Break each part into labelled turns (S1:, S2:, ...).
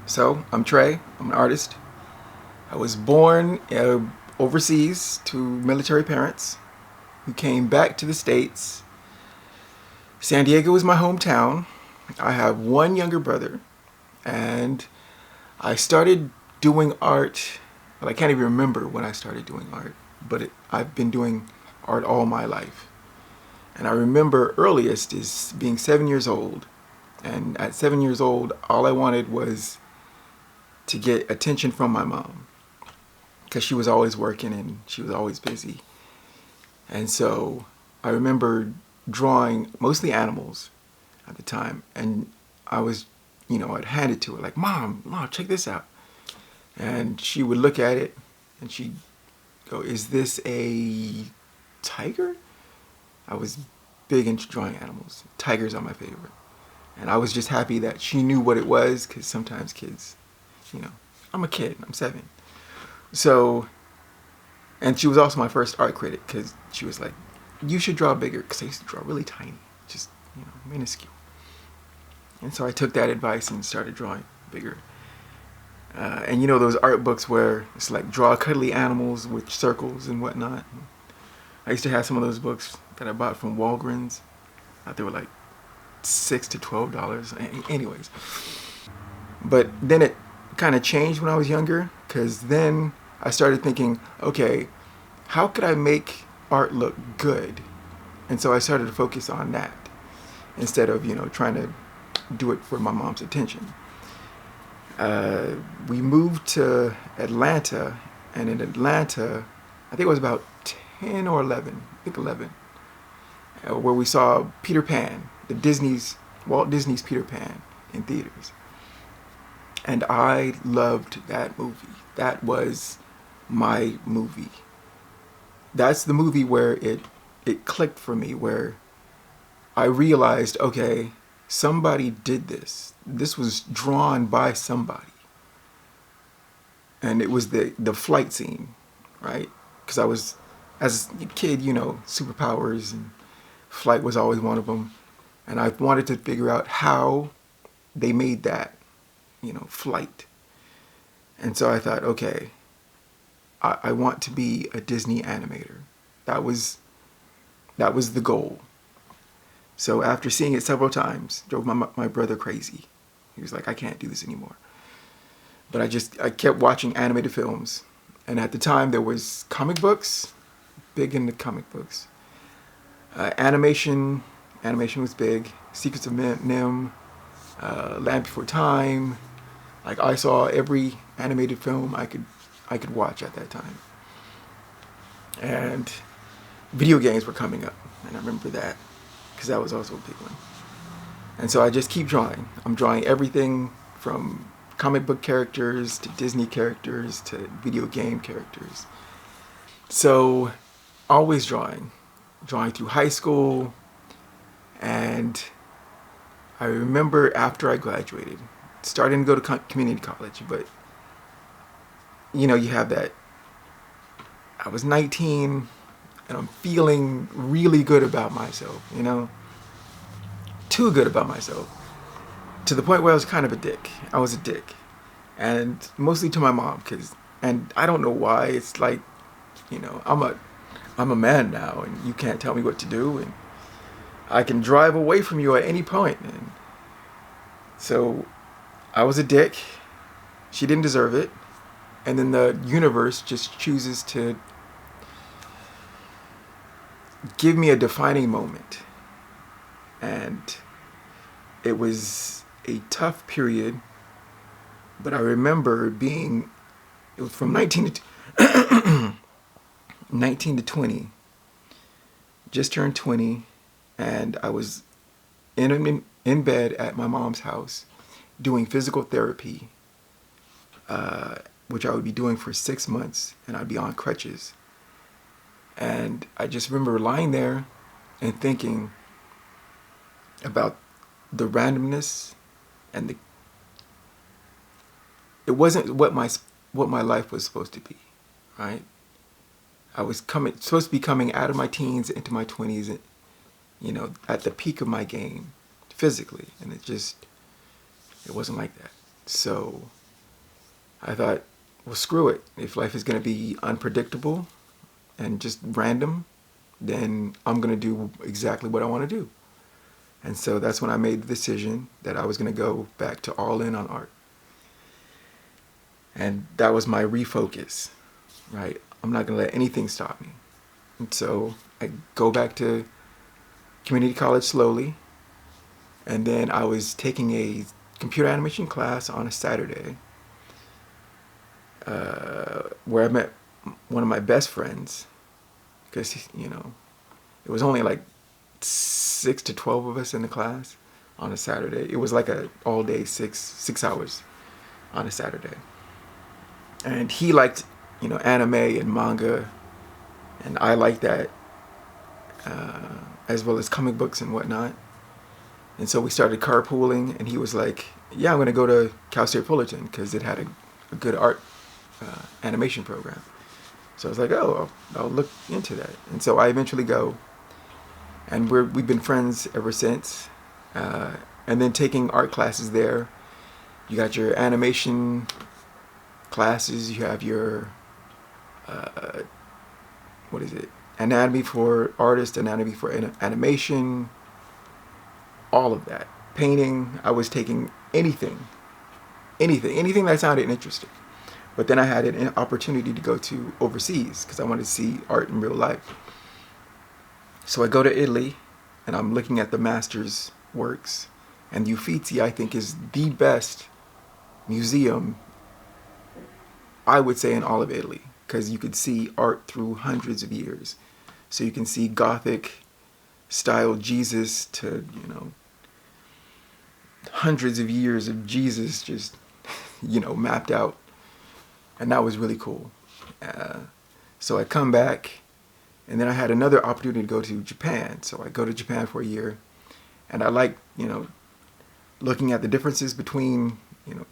S1: So, I'm Trey. I'm an artist. I was born overseas to military parents who came back to the States. San Diego is my hometown. I have one younger brother, and I started doing art. Well, I can't even remember when I started doing art, but I've been doing art all my life. And I remember earliest is being 7 years old. And at 7 years old, all I wanted was to get attention from my mom because she was always working and she was always busy. And so I remember drawing mostly animals at the time. And I was, I'd hand it to her like, Mom, check this out. And she would look at it and she'd go, is this a tiger? I was big into drawing animals. Tigers are my favorite. And I was just happy that she knew what it was because sometimes kids, you know, I'm a kid, I'm 7. So, and she was also my first art critic because she was like, you should draw bigger, because I used to draw really tiny, just, minuscule. And so I took that advice and started drawing bigger. And those art books where it's like draw cuddly animals with circles and whatnot. I used to have some of those books that I bought from Walgreens. They were like $6 to $12. Anyways, but then it kind of changed when I was younger, because then I started thinking, okay, how could I make art look good? And so I started to focus on that instead of trying to do it for my mom's attention. We moved to Atlanta, and in Atlanta, I think it was about 10 or 11, I think 11, where we saw Peter Pan, Walt Disney's Peter Pan in theaters. And I loved that movie. That was my movie. That's the movie where it clicked for me, where I realized, okay, somebody did this. This was drawn by somebody. And it was the flight scene, right? Because I was, as a kid, superpowers, and flight was always one of them. And I wanted to figure out how they made that, flight. And so I thought, okay, I want to be a Disney animator. That was the goal. So after seeing it several times, drove my brother crazy. He was like, I can't do this anymore. But I kept watching animated films. And at the time there was comic books, big into comic books. Animation was big. Secrets of Nim, Land Before Time. Like, I saw every animated film I could watch at that time. And video games were coming up, and I remember that because that was also a big one. And so I just keep drawing. I'm drawing everything from comic book characters to Disney characters to video game characters. So always drawing through high school. And I remember after I graduated, starting to go to community college, but you have that, I was 19 and I'm feeling really good about myself, too good about myself, to the point where I was kind of a dick. I was a dick, and mostly to my mom, and I don't know why. It's like, I'm a man now, and you can't tell me what to do, and I can drive away from you at any point. And so I was a dick. She didn't deserve it. And then the universe just chooses to give me a defining moment. And it was a tough period, but I remember it was from 19 to 20, just turned 20, and I was in bed at my mom's house doing physical therapy, which I would be doing for 6 months, and I'd be on crutches. And I just remember lying there and thinking about the randomness and it wasn't what my life was supposed to be, right? I was supposed to be coming out of my teens into my 20s, at the peak of my game physically, and it wasn't like that. So I thought, well, screw it. If life is going to be unpredictable and just random, then I'm going to do exactly what I want to do. And so that's when I made the decision that I was going to go back to all in on art. And that was my refocus, right? I'm not going to let anything stop me. And so I go back to community college slowly. And then I was taking a computer animation class on a Saturday where I met one of my best friends, because, it was only like 6 to 12 of us in the class on a Saturday. It was like a all day, six hours on a Saturday. And he liked, anime and manga, and I liked that, as well as comic books and whatnot. And so we started carpooling, and he was like, yeah, I'm going to go to Cal State Fullerton because it had a good art animation program. So I was like, oh, I'll look into that. And so I eventually go, and we've been friends ever since. And then taking art classes there, you got your animation classes, you have your, anatomy for artists, anatomy for animation, all of that. Painting, I was taking anything that sounded interesting. But then I had an opportunity to go to overseas because I wanted to see art in real life. So I go to Italy, and I'm looking at the master's works. And the Uffizi, I think, is the best museum, I would say, in all of Italy, because you could see art through hundreds of years. So you can see Gothic style Jesus to, hundreds of years of Jesus just, mapped out. And that was really cool. So I come back, and then I had another opportunity to go to Japan. So I go to Japan for a year, and I like, looking at the differences between,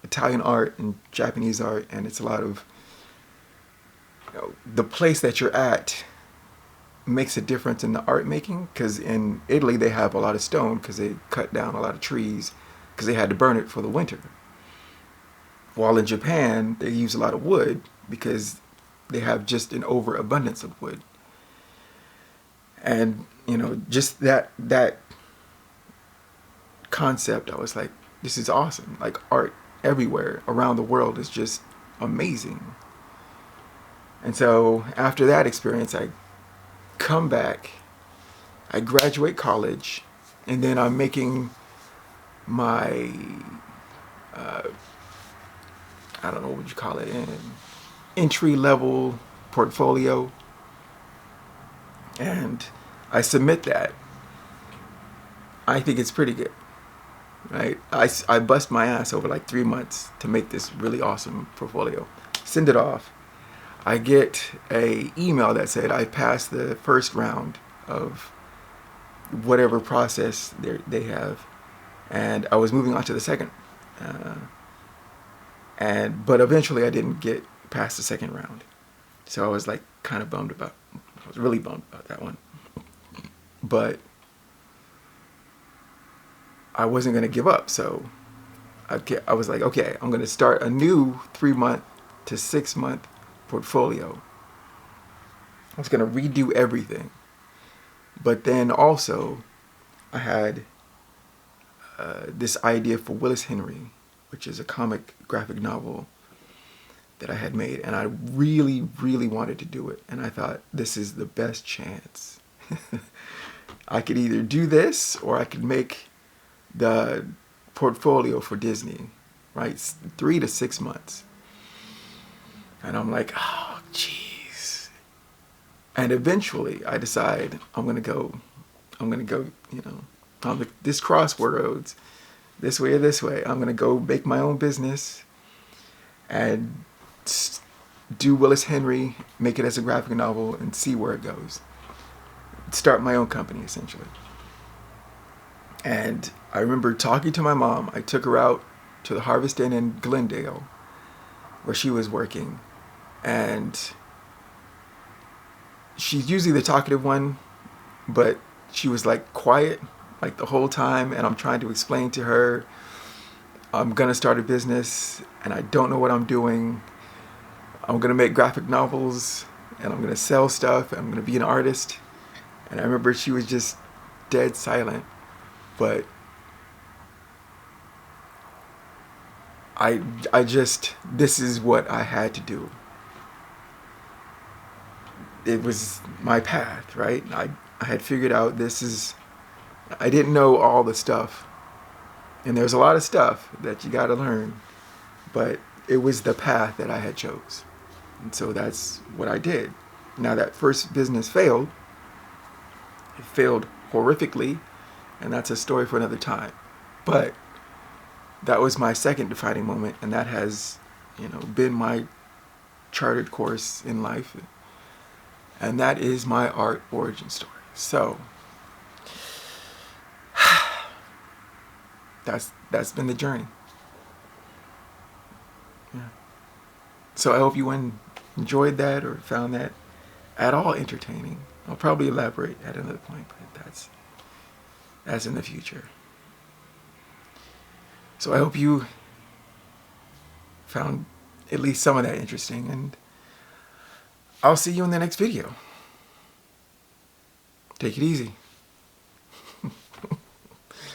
S1: Italian art and Japanese art, and it's a lot of, the place that you're at makes a difference in the art making, because in Italy they have a lot of stone because they cut down a lot of trees because they had to burn it for the winter. While in Japan, they use a lot of wood because they have just an overabundance of wood. And, just that concept, I was like, this is awesome. Like, art everywhere around the world is just amazing. And so after that experience, I come back, I graduate college, and then I'm making my, I don't know what you call it, an entry-level portfolio. And I submit that. I think it's pretty good, right? I bust my ass over like 3 months to make this really awesome portfolio. Send it off. I get a email that said I passed the first round of whatever process they have, and I was moving on to the second. But eventually I didn't get past the second round. So I was like kind of bummed about, I was really bummed about that one. But I wasn't going to give up. So I was like, okay, I'm going to start a new 3-month to 6-month portfolio. I was going to redo everything. But then also I had this idea for Willis Henry, which is a comic graphic novel that I had made, and I really, really wanted to do it. And I thought, this is the best chance. I could either do this or I could make the portfolio for Disney, right? 3 to 6 months. And I'm like, oh, jeez. And eventually I decide I'm gonna go, on this crossroads, this way or this way. I'm gonna go make my own business and do Willis Henry, make it as a graphic novel, and see where it goes. Start my own company, essentially. And I remember talking to my mom. I took her out to the Harvest Inn in Glendale, where she was working. And she's usually the talkative one, but she was like quiet like the whole time. And I'm trying to explain to her I'm gonna start a business and I don't know what I'm doing. I'm gonna make graphic novels and I'm gonna sell stuff. I'm gonna be an artist. And I remember she was just dead silent. But I just, this is what I had to do. It was my path, right? I had figured out this is, I didn't know all the stuff. And there's a lot of stuff that you gotta learn. But it was the path that I had chose. And so that's what I did. Now that first business failed. It failed horrifically, and that's a story for another time. But that was my second defining moment, and that has, been my charted course in life. And that is my art origin story. So that's been the journey. Yeah. So I hope you enjoyed that or found that at all entertaining. I'll probably elaborate at another point, but that's in the future. So I hope you found at least some of that interesting, and I'll see you in the next video. Take it easy.